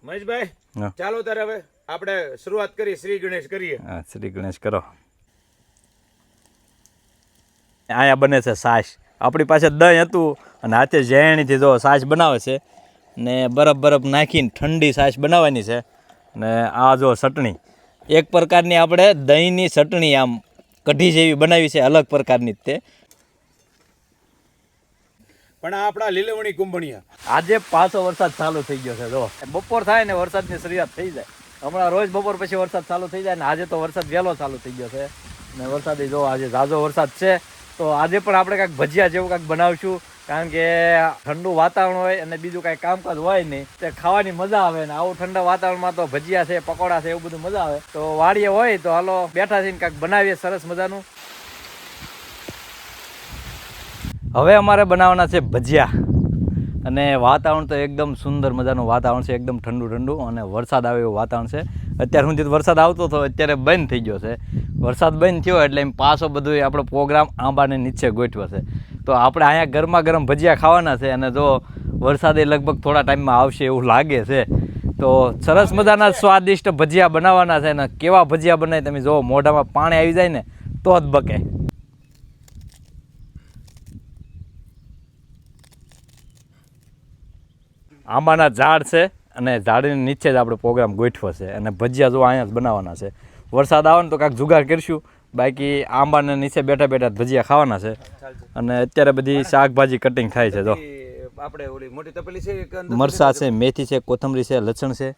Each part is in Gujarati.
મહેશભાઈ હા. ચાલો ત્યારે હવે આપણે શરૂઆત કરી શ્રી ગણેશ કરીએ. હા, શ્રી ગણેશ કરો. અહીંયા બને છે છાશ. આપણી પાસે દહીં હતું અને હાથે ઝેણીથી જો છાશ બનાવે છે ને બરફ નાખીને ઠંડી છાશ બનાવવાની છે. ને આ જો ચટણી એક પ્રકારની આપણે દહીંની ચટણી આમ કઢી જેવી બનાવી છે, અલગ પ્રકારની જ તે. પણ આ આપણા લીલવણી કુંભણિયા આજે પાછો વરસાદ ચાલુ થઈ ગયો છે. જો બપોર થાય ને વરસાદની શરૂઆત થઈ જાય. હમણાં રોજ બપોર પછી વરસાદ ચાલુ થઈ જાય ને આજે તો વરસાદ વહેલો ચાલુ થઈ ગયો છે. ને વરસાદી જો આજે ઝાઝો વરસાદ છે તો આજે પણ આપણે કાંઈક ભજીયા જેવું કાંઈક બનાવશું, કારણ કે ઠંડુ વાતાવરણ હોય અને બીજું કાંઈ કામકાજ હોય નહીં તે ખાવાની મજા આવે ને આવું ઠંડા વાતાવરણમાં તો ભજીયા છે, પકોડા છે, એવું બધું મજા આવે. તો વાડીએ હોય તો હાલો બેઠા થઈને કાંઈક બનાવીએ સરસ મજાનું. હવે અમારે બનાવવાના છે ભજીયા અને વાતાવરણ તો એકદમ સુંદર મજાનું વાતાવરણ છે, એકદમ ઠંડુ અને વરસાદ આવે એવું વાતાવરણ છે. અત્યાર સુધી વરસાદ આવતો હતો, અત્યારે બંધ થઈ ગયો છે. વરસાદ બંધ થયો એટલે એમ પાછો બધું આપણો પ્રોગ્રામ આંબાને નીચે ગોઠવ્યો છે. તો આપણે અહીંયા ગરમા ગરમ ભજીયા ખાવાના છે અને જો વરસાદે લગભગ થોડા ટાઈમમાં આવશે એવું લાગે છે. તો સરસ મજાના સ્વાદિષ્ટ ભજીયા બનાવવાના છે અને કેવા ભજીયા બનાય તમે જો, મોઢામાં પાણી આવી જાય ને તો જ બકે. આંબાના ઝાડ છે અને ઝાડની નીચે જ આપણે પ્રોગ્રામ ગોઠવો છે અને ભજીયા જો અહીંયા જ બનાવવાના છે. વરસાદ આવે ને તો કાંઈક જુગાર કરીશું, બાકી આંબાને નીચે બેઠા બેઠા ભજીયા ખાવાના છે. અને અત્યારે બધી શાકભાજી કટિંગ થાય છે. જો આપણે ઓલી મોટી તપેલી છે કે અંદર મરચાં છે, મેથી છે, કોથમરી છે, લસણ છે.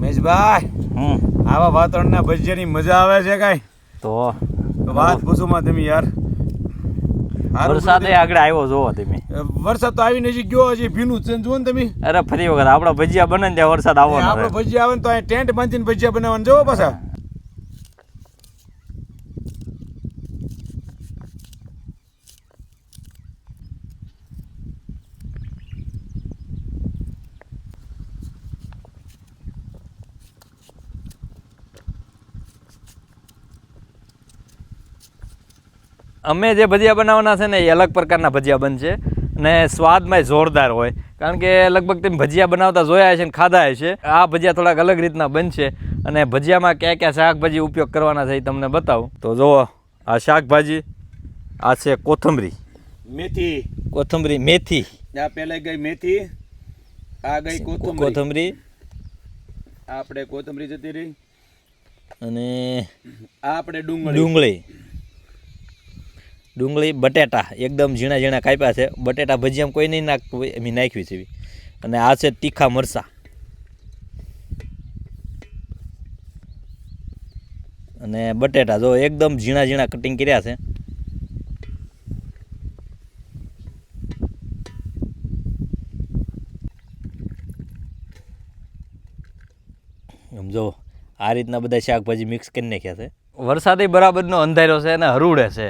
મહેશભાઈ આવા વાતાવરણના ભજીયાની મજા આવે છે કાંઈ? તો વાત પૂછોમાં તમે યાર. વરસાદ આગળ આવ્યો જોવો તમે. વરસાદ તો આવીને હજી ગયો, હજી ભીનું છે જુઓ ને તમે. અરે ફરી વખત આપણા ભજીયા બને ને ત્યાં વરસાદ આવવાનો આપણે ભજીયા આવે ને તો અહીં ટેન્ટ બાંધીને ભજીયા બનાવવાનું જોવો પાછા. અમે જે ભજીયા બનાવવાના છે ને એ અલગ પ્રકારના ભજીયા બનશે અને સ્વાદમાં જોરદાર હોય, કારણ કે લગભગ તમે ભજીયા બનાવતા જોયા છે ને ખાધા છે. આ ભજીયા થોડાક અલગ રીતના બનશે અને ભજીયામાં ક્યાં ક્યાં શાકભાજી ઉપયોગ કરવાના છે એ તમને બતાવું. તો જુઓ, આ શાકભાજી, આ છે કોથમરી, મેથી, આ પહેલા ગઈ મેથી, આ ગઈ કોથમરી, આપણે કોથમરી જતી રહી અને આ આપણે ડુંગળી, બટેટા એકદમ ઝીણા ઝીણા કાપ્યા છે. બટેટા ભજીયામાં કોઈ નહીં નાખતું હોય એમ નાખ્યું છે. અને આ છે તીખા મરચાં અને બટેટા જો એકદમ ઝીણા ઝીણા કટિંગ કર્યા છે. એમ જો આ રીતના બધા શાકભાજી મિક્સ કરી નાખ્યા છે. વરસાદે બરાબરનો અંધાર્યો છે અને હરુડે છે,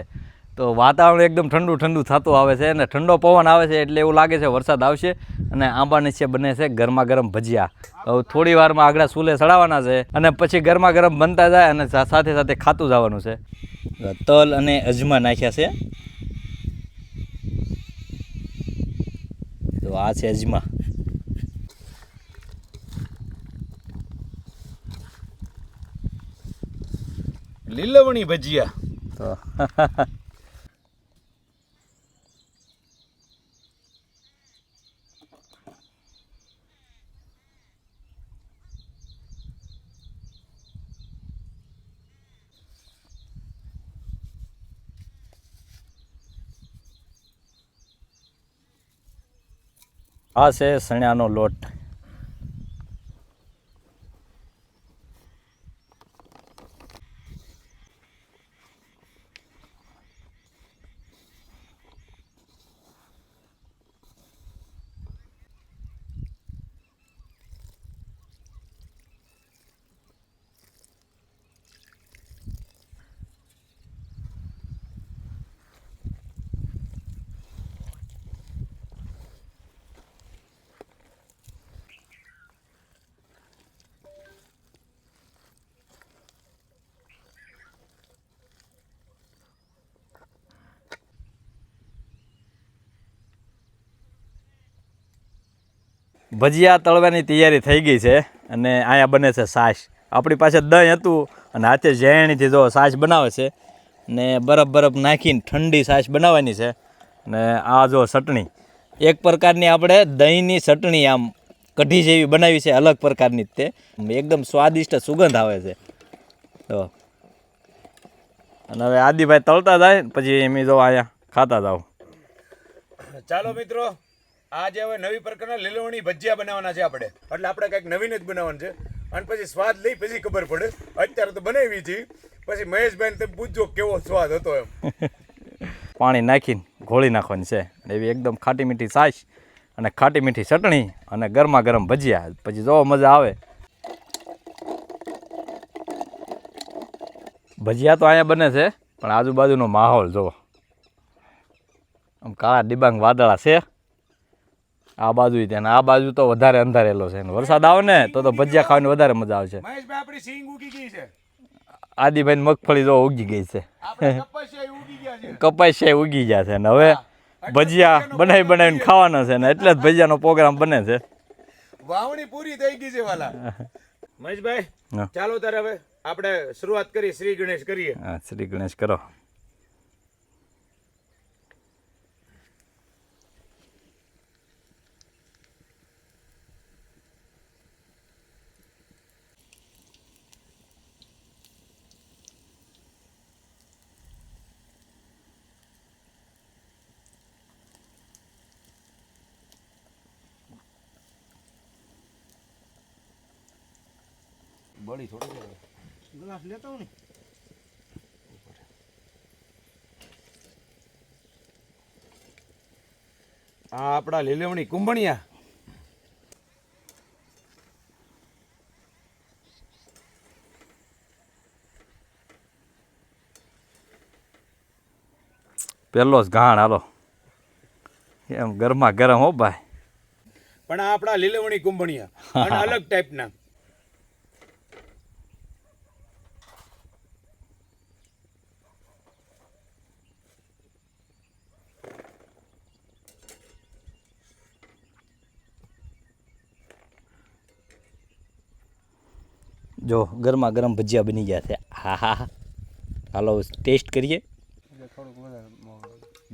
તો વાતાવરણ એકદમ ઠંડુ થતું આવે છે અને ઠંડો પવન આવે છે એટલે એવું લાગે છે વરસાદ આવશે. અને આંબા નીચે બને છે ગરમા ગરમ ભજીયા. હવે થોડી વારમાં આગળ ચૂલે ચડાવવાના છે અને પછી ગરમા ગરમ બનતા જાય અને સાથે સાથે ખાતું જવાનું છે. તલ અને અજમા નાખ્યા છે. તો આ છે અજમા. લીલવણી ભજીયા. તો આ છે સણ્યાનો લોટ. ભજીયા તળવાની તૈયારી થઈ ગઈ છે અને અહીંયા બને છે છાશ. આપણી પાસે દહીં હતું અને હાથે ઝેણીથી જો છાશ બનાવે છે ને બરફ નાખીને ઠંડી છાશ બનાવવાની છે. અને આ જો ચટણી એક પ્રકારની આપણે દહીંની ચટણી આમ કઢી જેવી બનાવી છે, અલગ પ્રકારની જ તે એકદમ સ્વાદિષ્ટ સુગંધ આવે છે. તો અને હવે આદિભાઈ તળતા જાય પછી એમ જો અહીંયા ખાતા જાવ. ચાલો મિત્રો, આજે હવે નવી પ્રકારના લીલવણી ભજીયા બનાવવાના છે આપણે. એટલે આપણે કંઈક નવીન જ બનાવવાનું છે અને પછી સ્વાદ લઈ પછી ખબર પડે. અત્યારે તો બનાવી છે, પછી મહેશભાઈને તમે પૂછજો કેવો સ્વાદ હતો એમ. પાણી નાખીને ઘોળી નાખવાની છે એવી એકદમ ખાટી મીઠી છાશ અને ખાટી મીઠી ચટણી અને ગરમા ગરમ ભજીયા. પછી જો મજા આવે. ભજીયા તો અહીંયા બને છે પણ આજુબાજુનો માહોલ જુઓ. આમ કાળા ડિબાંગ વાદળા છે આ બાજુ ત્યાં, આ બાજુ તો વધારે અંધારેલો છે. વરસાદ આવે ને તો ભજીયા ખાવાની વધારે મજા આવશે. મહેશભાઈ આપણી સિંગ ઉગી ગઈ છે. આદિભાઈ મગફળી જો ઉગી ગઈ છે, આપણે કપાસિયા ઉગી ગયા છે. કપાસિયા ઉગી ગયા છે ને હવે ભજીયા બનાવીને ખાવાના છે ને એટલે જ ભજીયાનો પ્રોગ્રામ બને છે. વાવણી પૂરી થઈ ગઈ છે વાલા. મહેશભાઈ ચાલો તારે હવે આપણે શરૂઆત કરી, શ્રી ગણેશ કરીએ. હા, શ્રી ગણેશ કરો. બળી થોડો ગ્લાસ લેતો હું ને. આ આપણા લીલવણી કુંભણિયા. પેલો જ ઘાણ હાલો એમ ગરમા ગરમ હો ભાઈ. પણ આ આપણા લીલવણી કુંભણિયા અને અલગ ટાઈપના. જો ગરમા ગરમ ભજીયા બની ગયા છે. હા હા હા, હાલો ટેસ્ટ કરીએ.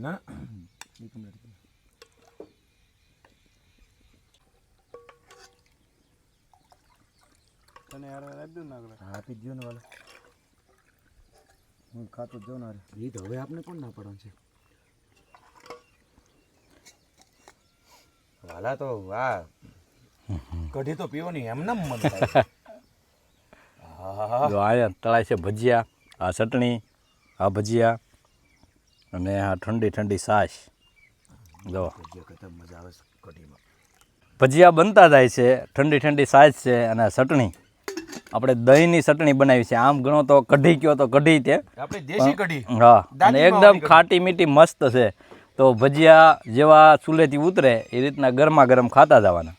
ના આપી દો ને વાલા, હું ખાતો જ જાઉં ને. એ તો હવે આપણે કોણ ના પડવાનું છે વાલા. તો વાહ, કઢી તો પીવાની એમને મન થાય. જો અહીંયા તળાય છે ભજીયા, આ ચટણી, આ ભજીયા અને આ ઠંડી ઠંડી છાશ. જો મજા આવે છે કઢીમાં. ભજીયા બનતા જાય છે, ઠંડી ઠંડી છાશ છે અને ચટણી આપણે દહીંની ચટણી બનાવી છે. આમ ગણો તો કઢી કયો તો કઢી તે આપણે દેશી કઢી. હા, અને એકદમ ખાટી મીઠી મસ્ત છે. તો ભજીયા જેવા ચૂલેથી ઉતરે એ રીતના ગરમા ગરમ ખાતા જવાના.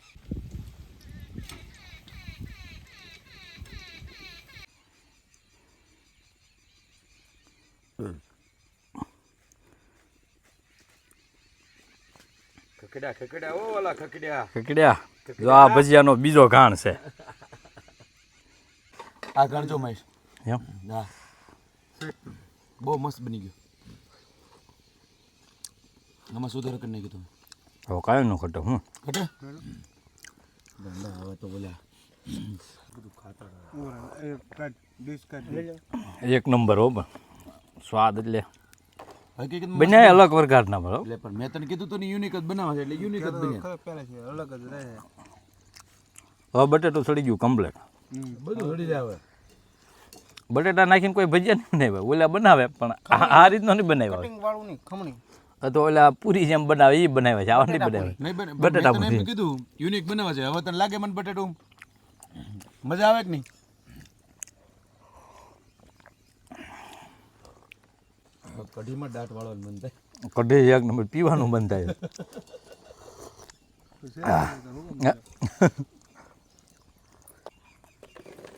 ખકડ્યા ખકડ્યા ઓ વાલા, ખકડ્યા ખકડ્યા. જો આ ભજીયાનો બીજો ઘાણ છે. આ ગણજો મહેશ. એમ હા, બહુ મસ્ત બની ગયું. આમાં સુધારો કરી નાખ્યો તમે. હવે કાંઈ ન ખટે હું ખટે હવે તો બોલ્યા એક નંબર હો પણ સ્વાદ એટલે હકીકત બન્યા અલગ પ્રકારના બરો. એટલે પણ મેં તને કીધું તો ને યુનિક જ બનાવવા છે એટલે યુનિક જ બન્યા. હવે બટેટું સડી ગયું કમ્પ્લેટ. બધું સડી જાય હવે. બટેટા નાખીને કોઈ ભજીયા નહીં બનાવે, ઓલા બનાવે પણ આ રીતનો નહીં બનાવ્યા. તો ઓલા પૂરી જેમ બનાવે એ બનાવે છે, આવા નહીં બનાવે. બટેટા મેં તને કીધું યુનિક બનાવવા છે. હવે તને લાગે મને બટેટું મજા આવે કે નહીં? કઢીમાં દાંત વાળવાનું મન થાય. કઢી એક નંબર પીવાનું મન થાય.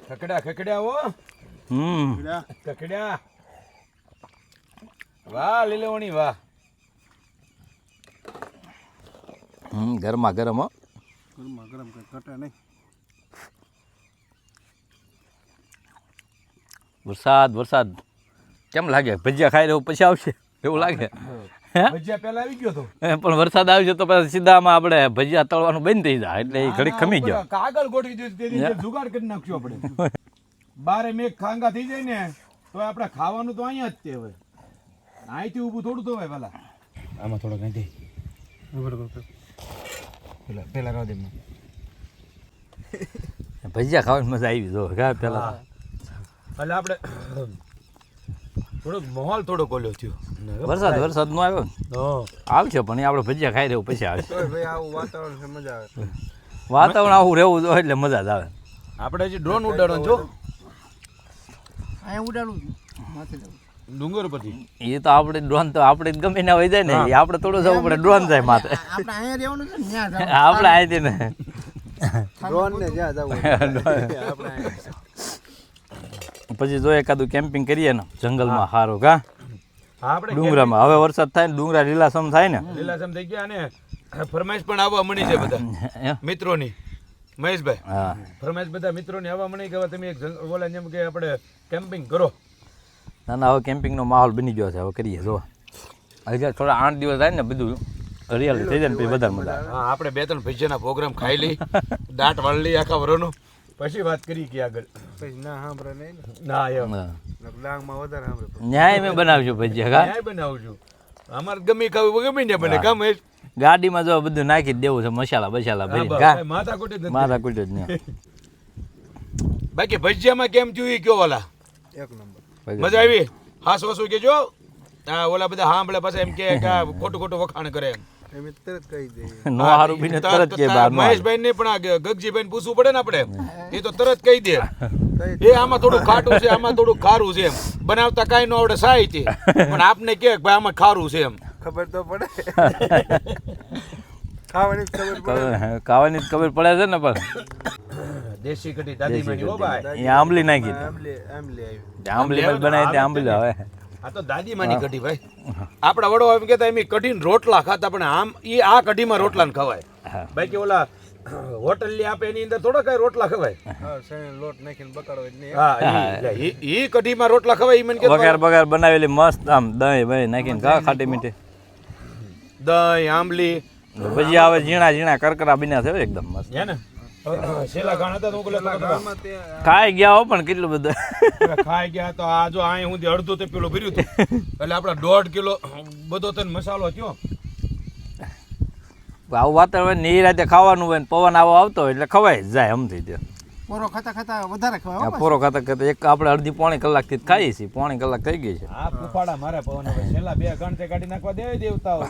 ખકડ્યા ખકડ્યા હો. ખકડ્યા. વાહ લીલવણી વાહ. ગરમા ગરમ હો. ગરમા ગરમ કંઈ ઘટે નહીં. વરસાદ કેમ લાગે? ભજીયા ખાઈ રહ્યો પછી આવશે એવું લાગે? હે? ભજીયા પહેલા આવી ગયો તો પણ વરસાદ આવશે તો પછી સીધામાં આપણે ભજીયા તળવાનું બંધ થઈ જાય એટલે એ ઘડી ખમી ગયો. કાગળ ગોઠવી દીધું તે રીતે જુગાડ કરી નાખશું આપણે. બારે મેઘ ખાંગા થઈ જાય ને તો આપણે ખાવાનું તો અહીંયા જ તે હવે અહીંથી ઊભું થોડું તો હોય પેલા આમાં થોડો કઈ દે પેલા રાવ દે ભજીયા ખાવાની મજા આવી જો ઘા પેલા એટલે આપણે થોડોક માહોલ થોડો કોલ્યો થયો વરસાદ નો આવ્યો આવશે પણ એ આપણે ભજીયા ખાઈ રહ્યું પછી આવશે. તોય ભાઈ આવું વાતાવરણ છે, મજા આવે. વાતાવરણ આવું રહેવું જોઈએ એટલે મજા જ આવે. આપણે હજી ડ્રોન ઉડાડવાનું છો અહીંયા ઉડાડું માથે જવું. ડુંગર પરથી એ તો આપણે ડ્રોન તો આપણે ગમે ના હોય જાય ને એ આપણે થોડું જવું પડે ડ્રોન જાય માથે. આપણે અહીંયા રહેવાનું છે ને ત્યાં જવું. આપણે અહીંથી ને ડ્રોન ને જ્યાં જવું આપણે અહીંયા. પછી જો એકાદું કેમ્પિંગ કરીએ ને જંગલમાં સારું કા આપણે ડુંગરામાં. હવે વરસાદ થાય ને ડુંગરા લીલાસમ થાય ને લીલાસમ થઈ ગયા અને ફરમાઈશ પણ આવવા મળી છે બધા મિત્રોની. મહેશભાઈ હા ફરમાઈશ બધા મિત્રોની આવવા મળી કે હવે તમે એક બોલા જેમ કે આપણે કેમ્પિંગ કરો. ના ના હવે કેમ્પિંગનો માહોલ બની ગયો છે. હવે કરીએ જો હજી થોડા 8 દિવસ થાય ને બધું હરિયાળી થઈ જાય ને પછી વધારે મજા આવે. હા આપણે 2-3 ભજીયાના પ્રોગ્રામ ખાઈ લઈ દાંત વાળી લઈ આખા વરોનો પછી વાત કરી કે આગળ પછી ના સાંભળે નહીં ને. ના એમ હા. ડાંગમાં વધારે સાંભળે. ન્યાય મેં બનાવજો ભજીયા કા ન્યાય બનાવું છું અમારે ગમે ખાવું ગમે ને બને કામ એ ગાડીમાં જો બધું નાખી જ દેવું છે મસાલા બસાલા ભરી કા માથા કોટી નથી. મારા કુટ જ નહીં. બાકી ભજીયામાં કેમ થયું એ કયો ઓલા એક નંબર. મજા આવી? હાસ વસુ કેજો. હા ઓલા બધા સાંભળે પાછા એમ કે આ ખોટું ખોટું વખાણ કરે એમ. એમ તરત કહી દે. નો હારું બીને તરત કે બહાર નો મહેશભાઈ ને પણ આ ગગજીભાઈ ને પૂછવું પડે ને આપણે એ તો તરત કહી દે એ આમાં થોડું ખાટું છે આમાં થોડું ખારું છે એમ બનાવતા કાંઈ ન આવડે સાહિત્ય પણ આપને કે ભાઈ આમાં ખારું છે એમ ખબર તો પડે. ખાવાની જ ખબર પડે. ખાવાની જ ખબર પડે છે ને પણ દેશી કઢી દાદી માની હો ભાઈ એ આંબલી નાખી આંબલી આવી. આંબલી બનાવી તે આંબલી હવે આ તો દાદી માની કઢી ભાઈ આપડા વડો એમ કહેતા એમ કઢીને રોટલા ખાતા પણ આમ ઈ આ કઢીમાં રોટલા ને ખવાય બાકી ઓલા હોટલ ની આપે એની અંદર થોડા કઈ રોટલા ખવાય હા સણે લોટ નાખીને બકાડો જ નહીં. હા ઈ કઢીમાં રોટલા ખવાય ઈ મને કે બગાર બનાવેલી મસ્ત આમ દહીં ભાઈ નાખીને ખા ખાટી મીઠી દહીં આંબલી પછી આવે ઝીણા કરકરા બન્યા છે એકદમ મસ્ત હે ને છેલ્લા ગાણા હતા તો હું ગામમાં તે ખાઈ ગયા હો પણ કેટલું બધું ખાઈ ગયા તો આ જો અહીં હું અડધું તે પેલું ભર્યું હતું એટલે આપડા 1.5 કિલો બધો તને મસાલો થયો. આવું વાતાવરણ ને એ રાતે ખાવાનું હોય ને પવન આવો આવતો હોય એટલે ખવાય જ જાય એમ થઈ જાય. પોરો ખાતા વધારે ખવાય. પોરો ખાતા એક આપણે અડધી પોણી કલાકથી જ ખાઈએ છીએ. પોણી કલાક થઈ ગઈ છે. આ ફૂફાડા મારે પવન હવે છેલ્લા 2 ગણ તે કાઢી નાખવા દે દેવતાઓ